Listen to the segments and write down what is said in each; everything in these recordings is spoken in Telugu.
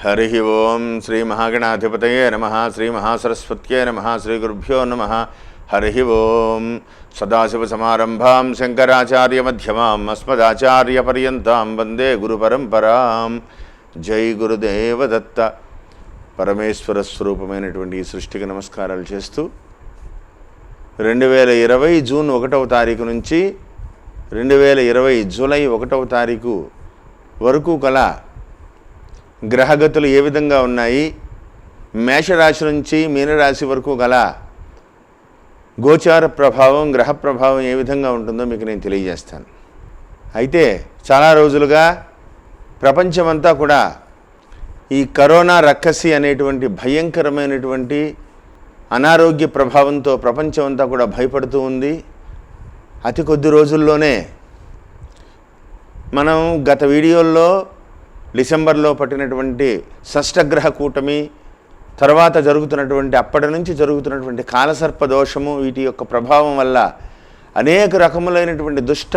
हरि ओं श्री महागणाधिपतये नमः श्री महासरस्वत्यै नमः श्री गुरुभ्यो नमः हरि ओं सदाशिवसमारम्भां शंकराचार्यमध्यमाम् अस्मदाचार्यपर्यन्तां वन्दे गुरुपरम्परां जय गुरुदेवदत्त పరమేశ్వర స్వరూపమైనటువంటి ఈ సృష్టికి నమస్కారాలు చేస్తూ 2020 జూన్ 1వ తారీఖు నుంచి 2020 జూలై 1వ తారీఖు వరకు గల గ్రహగతులు ఏ విధంగా ఉన్నాయి, మేషరాశి నుంచి మీనరాశి వరకు గల గోచార ప్రభావం, గ్రహ ప్రభావం ఏ విధంగా ఉంటుందో మీకు నేను తెలియజేస్తాను. అయితే చాలా రోజులుగా ప్రపంచమంతా కూడా ఈ కరోనా రక్కసి అనేటువంటి భయంకరమైనటువంటి అనారోగ్య ప్రభావంతో ప్రపంచం అంతా కూడా భయపడుతూ ఉంది. అతి కొద్ది రోజుల్లోనే మనం గత వీడియోల్లో డిసెంబర్లో పట్టినటువంటి షష్టగ్రహ కూటమి తర్వాత జరుగుతున్నటువంటి అప్పటి నుంచి జరుగుతున్నటువంటి కాలసర్ప దోషము, వీటి యొక్క ప్రభావం వల్ల అనేక రకములైనటువంటి దుష్ట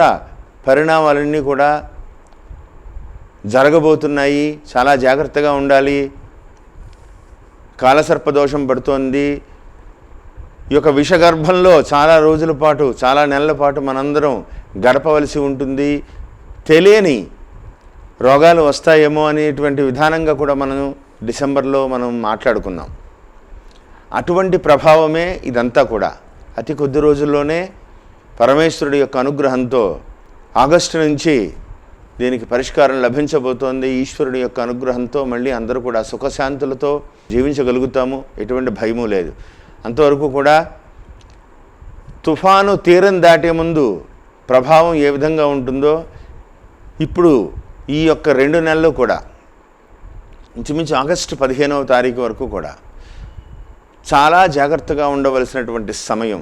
పరిణామాలన్నీ కూడా జరగబోతున్నాయి. చాలా జాగ్రత్తగా ఉండాలి. కాలసర్ప దోషం పడుతోంది. ఈ యొక్క విషగర్భంలో చాలా రోజుల పాటు, చాలా నెలల పాటు మనందరం గడపవలసి ఉంటుంది. తెలియని రోగాలు వస్తాయేమో అనేటువంటి విధానంగా కూడా మనం డిసెంబర్లో మనం మాట్లాడుకున్నాం. అటువంటి ప్రభావమే ఇదంతా కూడా. అతి కొద్ది రోజుల్లోనే పరమేశ్వరుడి యొక్క అనుగ్రహంతో ఆగస్టు నుంచి దీనికి పరిష్కారం లభించబోతోంది. ఈశ్వరుడి యొక్క అనుగ్రహంతో మళ్ళీ అందరూ కూడా సుఖశాంతులతో జీవించగలుగుతాము. ఎటువంటి భయము లేదు. అంతవరకు కూడా తుఫాను తీరం దాటే ముందు ప్రభావం ఏ విధంగా ఉంటుందో ఇప్పుడు ఈ యొక్క 2 నెలలు కూడా ఇంచుమించు ఆగస్టు 15వ తారీఖు వరకు కూడా చాలా జాగ్రత్తగా ఉండవలసినటువంటి సమయం.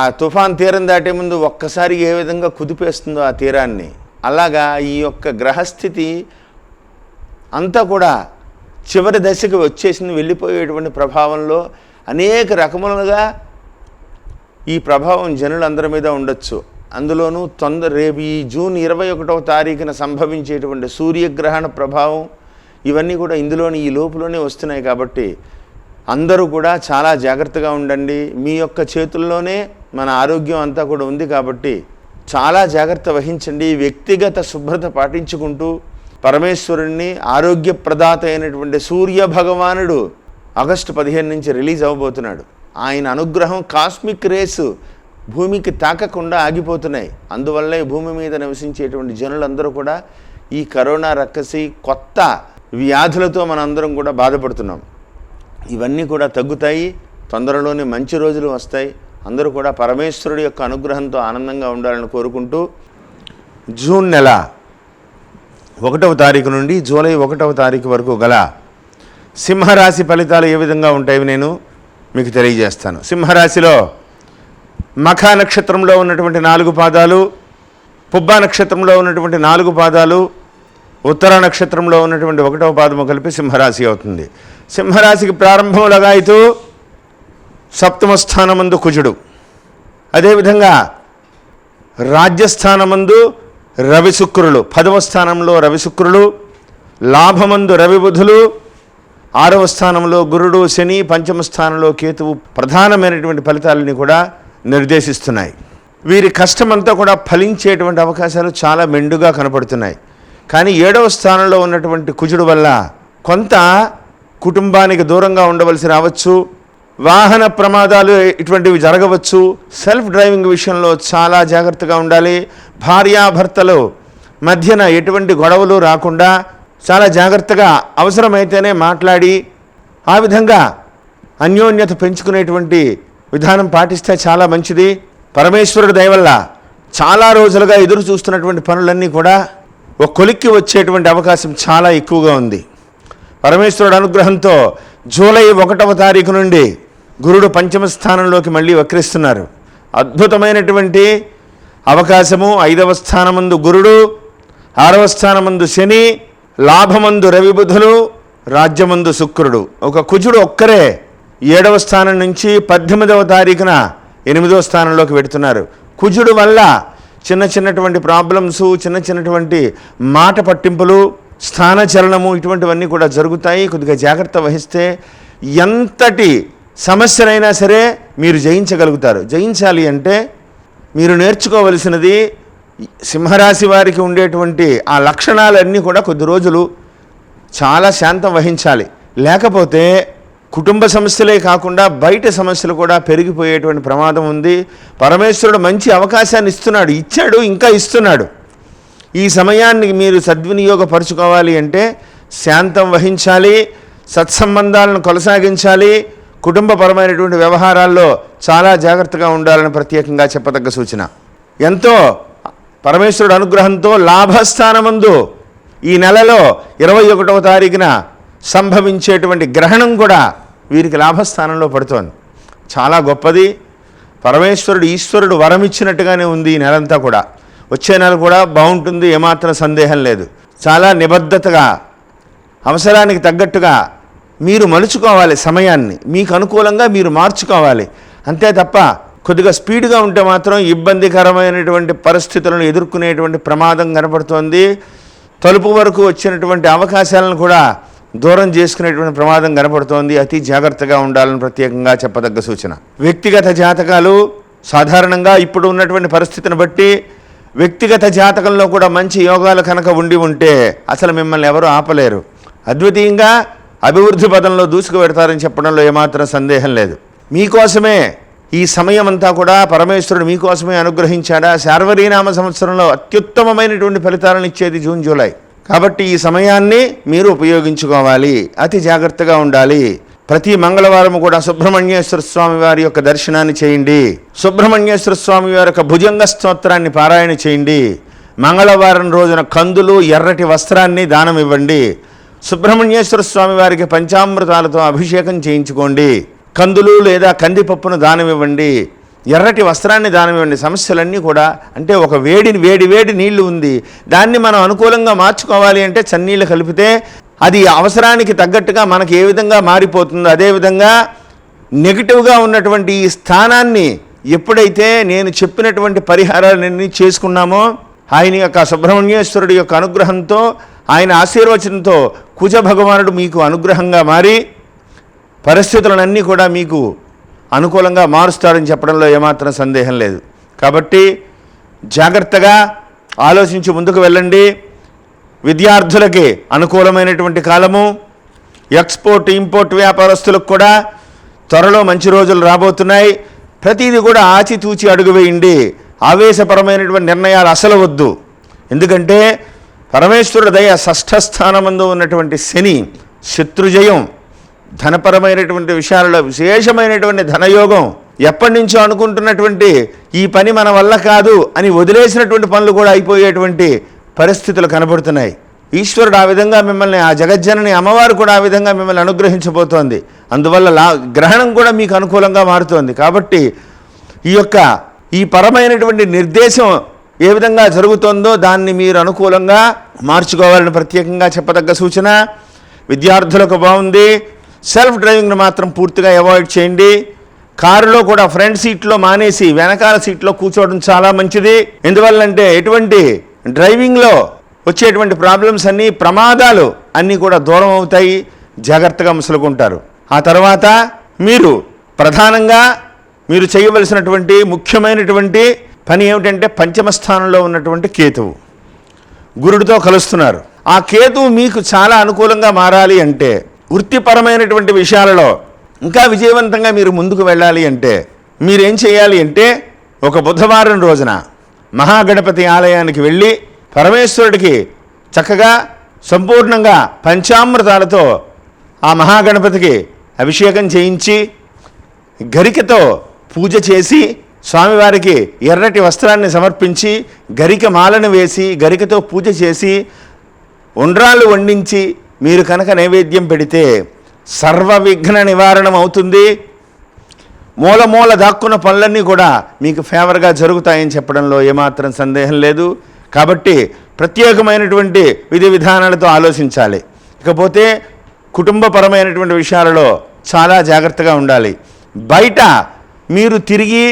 ఆ తుఫాన్ తీరం దాటే ముందు ఒక్కసారి ఏ విధంగా కుదిపేస్తుందో ఆ తీరాన్ని, అలాగా ఈ యొక్క గ్రహస్థితి అంతా కూడా చివరి దశకు వచ్చేసింది. వెళ్ళిపోయేటువంటి ప్రభావంలో అనేక రకములుగా ఈ ప్రభావం జనులందరి మీద ఉండొచ్చు. అందులోనూ రేపు ఈ జూన్ 21వ తారీఖున సంభవించేటువంటి సూర్యగ్రహణ ప్రభావం ఇవన్నీ కూడా ఇందులోని ఈ లోపులోనే వస్తున్నాయి. కాబట్టి అందరూ కూడా చాలా జాగ్రత్తగా ఉండండి. మీ యొక్క చేతుల్లోనే మన ఆరోగ్యం అంతా కూడా ఉంది కాబట్టి చాలా జాగ్రత్త వహించండి. వ్యక్తిగత శుభ్రత పాటించుకుంటూ పరమేశ్వరుణ్ణి, ఆరోగ్య ప్రదాత అయినటువంటి సూర్య భగవానుడు ఆగస్టు 15 నుంచి రిలీజ్ అవ్వబోతున్నాడు. ఆయన అనుగ్రహం, కాస్మిక్ రేసు భూమికి తాకకుండా ఆగిపోతున్నాయి. అందువల్లే భూమి మీద నివసించేటువంటి జనులందరూ కూడా ఈ కరోనా రక్కసి కొత్త వ్యాధులతో మనందరం కూడా బాధపడుతున్నాం. ఇవన్నీ కూడా తగ్గుతాయి. తొందరలోనే మంచి రోజులు వస్తాయి. అందరూ కూడా పరమేశ్వరుడి యొక్క అనుగ్రహంతో ఆనందంగా ఉండాలని కోరుకుంటూ జూన్ నెల 1వ తారీఖు నుండి జూలై 1వ తారీఖు వరకు గల సింహరాశి ఫలితాలు ఏ విధంగా ఉంటాయో నేను మీకు తెలియజేస్తాను. సింహరాశిలో మఖా నక్షత్రంలో ఉన్నటువంటి 4 పాదాలు, పుబ్బా నక్షత్రంలో ఉన్నటువంటి 4 పాదాలు, ఉత్తర నక్షత్రంలో ఉన్నటువంటి 1వ పాదము కలిపి సింహరాశి అవుతుంది. సింహరాశికి ప్రారంభములగాయితూ 7వ స్థానమందు కుజుడు, అదేవిధంగా రాజ్యస్థానమందు రవి శుక్రులు, 10వ స్థానంలో రవి శుక్రులు, లాభమందు రవి బుధులు, 6వ స్థానంలో గురుడు శని, 5వ స్థానంలో కేతువు ప్రధానమైనటువంటి ఫలితాలని కూడా నిర్దేశిస్తున్నాయి. వీరి కష్టమంతా కూడా ఫలించేటువంటి అవకాశాలు చాలా మెండుగా కనపడుతున్నాయి. కానీ 7వ స్థానంలో ఉన్నటువంటి కుజుడు వల్ల కొంత కుటుంబానికి దూరంగా ఉండవలసి రావచ్చు. వాహన ప్రమాదాలు ఇటువంటివి జరగవచ్చు. సెల్ఫ్ డ్రైవింగ్ విషయంలో చాలా జాగ్రత్తగా ఉండాలి. భార్యాభర్తలు మధ్యన ఎటువంటి గొడవలు రాకుండా చాలా జాగ్రత్తగా అవసరమైతేనే మాట్లాడి ఆ విధంగా అన్యోన్యత పెంచుకునేటువంటి విధానం పాటిస్తే చాలా మంచిది. పరమేశ్వరుడి దయ వల్ల చాలా రోజులుగా ఎదురు చూస్తున్నటువంటి పనులన్నీ కూడా ఒక కొలిక్కి వచ్చేటువంటి అవకాశం చాలా ఎక్కువగా ఉంది. పరమేశ్వరుడు అనుగ్రహంతో జూలై 1వ తారీఖు నుండి గురుడు 5వ స్థానంలోకి మళ్ళీ వక్రిస్తున్నారు. అద్భుతమైనటువంటి అవకాశము. 5వ స్థానమందు గురుడు, 6వ స్థానమందు శని, లాభమందు రవి బుధులు, రాజ్యమందు శుక్రుడు. ఒక కుజుడు ఒక్కరే 7వ స్థానం నుంచి 18వ తారీఖున 8వ స్థానంలోకి పెడుతున్నారు. కుజుడు వల్ల చిన్నటువంటి ప్రాబ్లమ్స్, చిన్నటువంటి మాట పట్టింపులు, స్థానచలనము ఇటువంటివన్నీ కూడా జరుగుతాయి. కొద్దిగా జాగ్రత్త వహిస్తే ఎంతటి సమస్యనైనా సరే మీరు జయించగలుగుతారు. జయించాలి అంటే మీరు నేర్చుకోవలసినది సింహరాశి వారికి ఉండేటువంటి ఆ లక్షణాలన్నీ కూడా కొద్ది రోజులు చాలా శాంతం వహించాలి. లేకపోతే కుటుంబ సమస్యలే కాకుండా బయట సమస్యలు కూడా పెరిగిపోయేటువంటి ప్రమాదం ఉంది. పరమేశ్వరుడు మంచి అవకాశాన్ని ఇచ్చాడు, ఇంకా ఇస్తున్నాడు. ఈ సమయాన్ని మీరు సద్వినియోగపరుచుకోవాలి అంటే శాంతం వహించాలి, సత్సంబంధాలను కొనసాగించాలి, కుటుంబపరమైనటువంటి వ్యవహారాల్లో చాలా జాగ్రత్తగా ఉండాలని ప్రత్యేకంగా చెప్పదగ్గ సూచన. ఎంతో పరమేశ్వరుడు అనుగ్రహంతో లాభస్థానమందు ఈ నెలలో 21వ తారీఖున సంభవించేటువంటి గ్రహణం కూడా వీరికి లాభస్థానంలో పడుతోంది. చాలా గొప్పది. పరమేశ్వరుడు ఈశ్వరుడు వరం ఇచ్చినట్టుగానే ఉంది ఈ నెలంతా కూడా. వచ్చే నెల కూడా బాగుంటుంది, ఏమాత్రం సందేహం లేదు. చాలా నిబద్ధతగా అవసరానికి తగ్గట్టుగా మీరు మలుచుకోవాలి, సమయాన్ని మీకు అనుకూలంగా మీరు మార్చుకోవాలి. అంతే తప్ప కొద్దిగా స్పీడ్గా ఉంటే మాత్రం ఇబ్బందికరమైనటువంటి పరిస్థితులను ఎదుర్కొనేటువంటి ప్రమాదం కనపడుతోంది. తలుపు వరకు వచ్చినటువంటి అవకాశాలను కూడా దూరం చేసుకునేటువంటి ప్రమాదం కనపడుతోంది. అతి జాగ్రత్తగా ఉండాలని ప్రత్యేకంగా చెప్పదగ్గ సూచన. వ్యక్తిగత జాతకాలు సాధారణంగా ఇప్పుడు ఉన్నటువంటి పరిస్థితిని బట్టి వ్యక్తిగత జాతకంలో కూడా మంచి యోగాలు కనుక ఉంటే అసలు మిమ్మల్ని ఎవరు ఆపలేరు. అద్వితీయంగా అభివృద్ధి పదంలో దూసుకు పెడతారని చెప్పడంలో ఏమాత్రం సందేహం లేదు. మీకోసమే ఈ సమయం అంతా కూడా పరమేశ్వరుడు మీకోసమే అనుగ్రహించాడా. శార్వరీనామ సంవత్సరంలో అత్యుత్తమమైనటువంటి ఫలితాలను ఇచ్చేది జూన్ జూలై. కాబట్టి ఈ సమయాన్ని మీరు ఉపయోగించుకోవాలి, అతి జాగ్రత్తగా ఉండాలి. ప్రతి మంగళవారం కూడా సుబ్రహ్మణ్యేశ్వర స్వామి వారి యొక్క దర్శనాన్ని చేయండి. సుబ్రహ్మణ్యేశ్వర స్వామి వారి యొక్క భుజంగ స్తోత్రాన్ని పారాయణ చేయండి. మంగళవారం రోజున కందులు, ఎర్రటి వస్త్రాన్ని దానం ఇవ్వండి. సుబ్రహ్మణ్యేశ్వర స్వామి వారికి పంచామృతాలతో అభిషేకం చేయించుకోండి. కందులు లేదా కందిపప్పును దానం ఇవ్వండి, ఎర్రటి వస్త్రాన్ని దానం ఇవ్వండి. సమస్యలన్నీ కూడా అంటే ఒక వేడి నీళ్లు ఉంది, దాన్ని మనం అనుకూలంగా మార్చుకోవాలి అంటే చన్నీళ్ళు కలిపితే అది అవసరానికి తగ్గట్టుగా మనకి ఏ విధంగా మారిపోతుందో అదేవిధంగా నెగిటివ్గా ఉన్నటువంటి ఈ స్థానాన్ని ఎప్పుడైతే నేను చెప్పినటువంటి పరిహారాలన్నీ చేసుకున్నామో ఆయన యొక్క సుబ్రహ్మణ్యేశ్వరుడి యొక్క అనుగ్రహంతో ఆయన ఆశీర్వచనంతో కుజ భగవానుడు మీకు అనుగ్రహంగా మారి పరిస్థితులన్నీ కూడా మీకు అనుకూలంగా మారుస్తాడని చెప్పడంలో ఏమాత్రం సందేహం లేదు. కాబట్టి జాగ్రత్తగా ఆలోచించి ముందుకు వెళ్ళండి. విద్యార్థులకి అనుకూలమైనటువంటి కాలము. ఎక్స్పోర్ట్ ఇంపోర్ట్ వ్యాపారస్తులకు కూడా త్వరలో మంచి రోజులు రాబోతున్నాయి. ప్రతిదీ కూడా ఆచితూచి అడుగు వేయండి. ఆవేశపరమైనటువంటి నిర్ణయాలు అసలు వద్దు. ఎందుకంటే పరమేశ్వరుడు దయ షష్ఠ స్థానమందు ఉన్నటువంటి శని, శత్రుజయం, ధనపరమైనటువంటి విషయాలలో విశేషమైనటువంటి ధనయోగం, ఎప్పటి నుంచో అనుకుంటున్నటువంటి ఈ పని మన వల్ల కాదు అని వదిలేసినటువంటి పనులు కూడా అయిపోయేటువంటి పరిస్థితులు కనబడుతున్నాయి. ఈశ్వరుడు ఆ విధంగా మిమ్మల్ని, ఆ జగజ్జనని అమ్మవారు కూడా ఆ విధంగా మిమ్మల్ని అనుగ్రహించబోతోంది. అందువల్ల గ్రహణం కూడా మీకు అనుకూలంగా మారుతోంది. కాబట్టి ఈ పరమైనటువంటి నిర్దేశం ఏ విధంగా జరుగుతుందో దాన్ని మీరు అనుకూలంగా మార్చుకోవాలని ప్రత్యేకంగా చెప్పదగ్గ సూచన. విద్యార్థులకు బాగుంది. సెల్ఫ్ డ్రైవింగ్ను మాత్రం పూర్తిగా అవాయిడ్ చేయండి. కారులో కూడా ఫ్రంట్ సీట్లో మానేసి వెనకాల సీట్లో కూర్చోవడం చాలా మంచిది. ఎందువల్లంటే ఎటువంటి డ్రైవింగ్లో వచ్చేటువంటి ప్రాబ్లమ్స్ అన్నీ, ప్రమాదాలు అన్నీ కూడా దూరం అవుతాయి. జాగ్రత్తగా మసులుకుంటారు. ఆ తర్వాత మీరు ప్రధానంగా మీరు చేయవలసినటువంటి ముఖ్యమైనటువంటి పని ఏమిటంటే పంచమ స్థానంలో ఉన్నటువంటి కేతువు గురుడితో కలుస్తున్నారు. ఆ కేతువు మీకు చాలా అనుకూలంగా మారాలి అంటే, వృత్తిపరమైనటువంటి విషయాలలో ఇంకా విజయవంతంగా మీరు ముందుకు వెళ్ళాలి అంటే మీరేం చేయాలి అంటే, ఒక బుధవారం రోజున మహాగణపతి ఆలయానికి వెళ్ళి పరమేశ్వరుడికి చక్కగా సంపూర్ణంగా పంచామృతాలతో ఆ మహాగణపతికి అభిషేకం చేయించి గరికతో పూజ చేసి స్వామివారికి ఎర్రటి వస్త్రాన్ని సమర్పించి గరిక మాలను వేసి గరికతో పూజ చేసి ఉండ్రాళ్ళు వండించి మీరు కనుక నైవేద్యం పెడితే సర్వ విఘ్న నివారణం అవుతుంది. మూల దాక్కున్న పనులన్నీ కూడా మీకు ఫేవర్గా జరుగుతాయని చెప్పడంలో ఏమాత్రం సందేహం లేదు. కాబట్టి ప్రత్యేకమైనటువంటి విధి విధానాలతో ఆలోచించాలి. ఇకపోతే కుటుంబపరమైనటువంటి విషయాలలో చాలా జాగ్రత్తగా ఉండాలి. బయట మీరు తిరిగి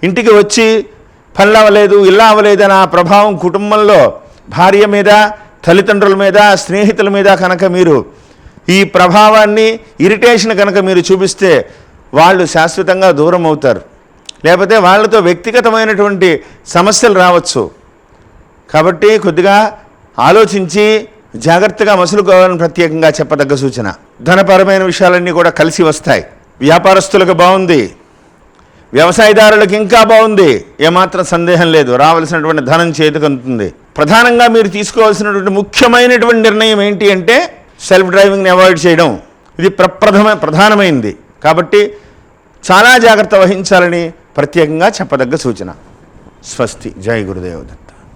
ఇంటికి వచ్చి పనులు అవ్వలేదు, ఇల్లు అవ్వలేదని ఆ ప్రభావం కుటుంబంలో భార్య మీద తల్లిదండ్రుల మీద, స్నేహితుల మీద కనుక మీరు ఈ ప్రభావాన్ని, ఇరిటేషన్ కనుక మీరు చూపిస్తే వాళ్ళు శాశ్వతంగా దూరం అవుతారు. లేకపోతే వాళ్ళతో వ్యక్తిగతమైనటువంటి సమస్యలు రావచ్చు. కాబట్టి కొద్దిగా ఆలోచించి జాగ్రత్తగా మసులుకోవాలని ప్రత్యేకంగా చెప్పదగ్గ సూచన. ధనపరమైన విషయాలన్నీ కూడా కలిసి వస్తాయి. వ్యాపారస్తులకు బాగుంది, వ్యవసాయదారులకు ఇంకా బాగుంది, ఏమాత్రం సందేహం లేదు. రావాల్సినటువంటి ధనం చేతికి అందుతుంది. ప్రధానంగా మీరు తీసుకోవాల్సినటువంటి ముఖ్యమైనటువంటి నిర్ణయం ఏంటి అంటే సెల్ఫ్ డ్రైవింగ్ని అవాయిడ్ చేయడం. ఇది ప్రధానమైంది. కాబట్టి చాలా జాగ్రత్త వహించాలని ప్రత్యేకంగా చెప్పదగ్గ సూచన. స్వస్తి. జై గురుదేవ్ దత్త.